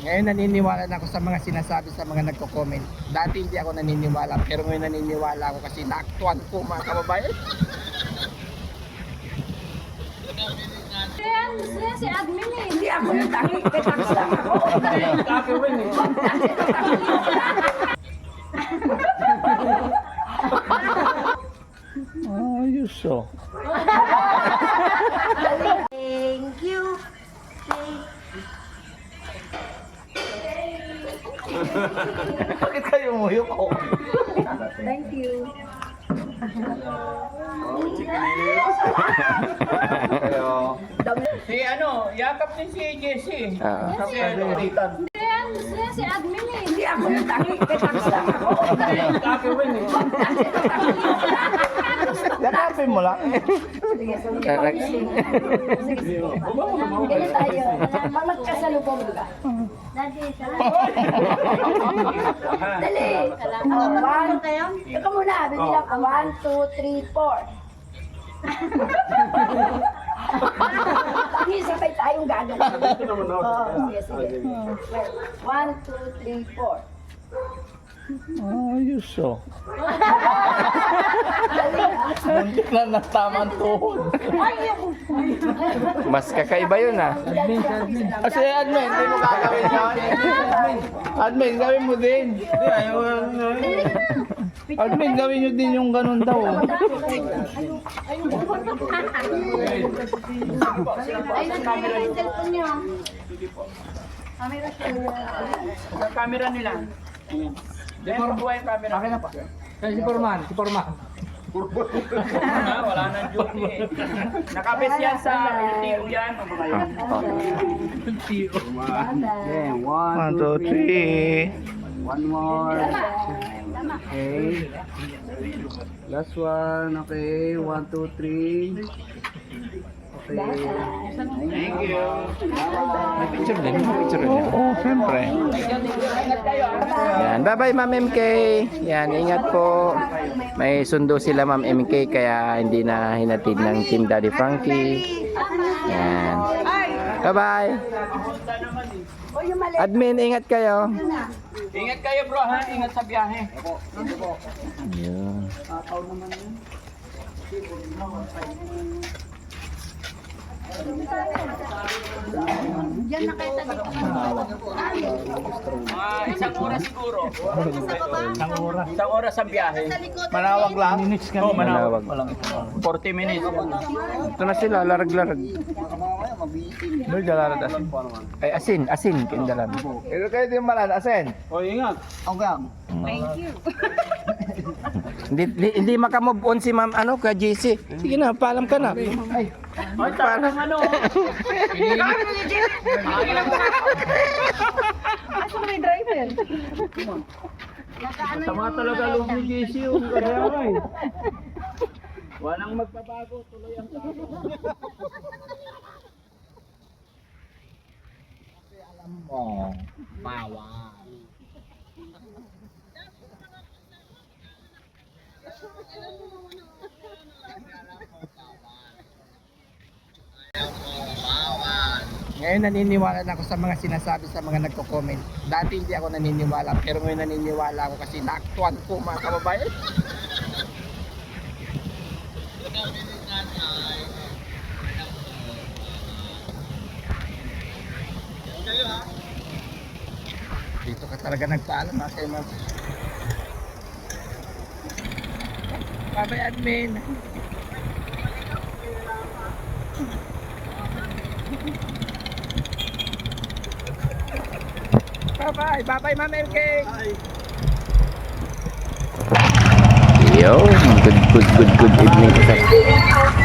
Ngayon naniniwala na ako sa mga sinasabi sa mga nagko-comment. Dati hindi ako naniniwala, pero ngayon naniniwala ako kasi naaktuan ko, mga kababayan. Si admin eh. Hindi ako yung tangi. Kaya lang ako. Ayos oh. Thank you. Bakit kayo muyok ko? Thank you. Si ano, yakap din si Jessie. Kasi titan. Si admin eh. Hindi ako yung tangi. Kaya lang ako. Kakawin eh. Yakapin mo lang. Ganun tayo. Magkasalubong ba? Dali, Dali. One. Ito muna. Bibilang ko. 1, 2, 3, 4. Sabay tayong gagawin. Sige, sige. 1, 2, 3, 4. Ayos oh. Muntik na ng tamang tuhod. Mas kakaiba yun ah. Kasi admin, hindi mo gagawin yan. Admin, gawin mo din. Admin, gawin nyo din yung ganun daw. Ay, nagkamera yung cellphone nyo. Ang camera nila. Di mo buhay yung camera. Akin na pa. Si Forman. Wala nang duty eh. Nakabit yan sa LTO yan. O mga yan. Okay, 1, 2, 3. One more. Okay. Last one. Okay. 1, 2, 3. Okay. Thank you. May picture din. Oo, siyempre. Yan, bye-bye Ma'am MK. Yan, ingat po. May sundo sila Ma'am MK kaya hindi na hinatid ng Team Daddy Frankie. Yan. Bye-bye. Admin, ingat kayo. Ingat kayo bro ha. Ingat sa biyahe. Yan. Diyan na kayo tabi. Isang oras siguro. Isang oras sa biyahe. Manawag lang. Oh, manawag. Manawag. 40 minutes. Ito na sila, larag-larag. Doon dalarad asin. Ay, asin, kindalan. Ito kayo din malan, asin. Oh, ingat. Hindi makamove on si Ma'am ano ka JC. Sige na, paalam ka na. Ay, Ay, parang ano. Asa may driver? Tama talaga loob ni JC yung kaya eh. Walang magbabago, tuloy ang tao. alam mo, bawal. Ngayon naniniwala na ako sa mga sinasabi sa mga nagko-comment. Dati hindi ako naniniwala, pero ngayon naniniwala ako kasi naaktuan ko, mga kababayan. Dito ka talaga nagpaalam ha kay Ma'am. Bye-bye admin. Bye-bye. Bye-bye, Ma'am LK. Yo, good evening.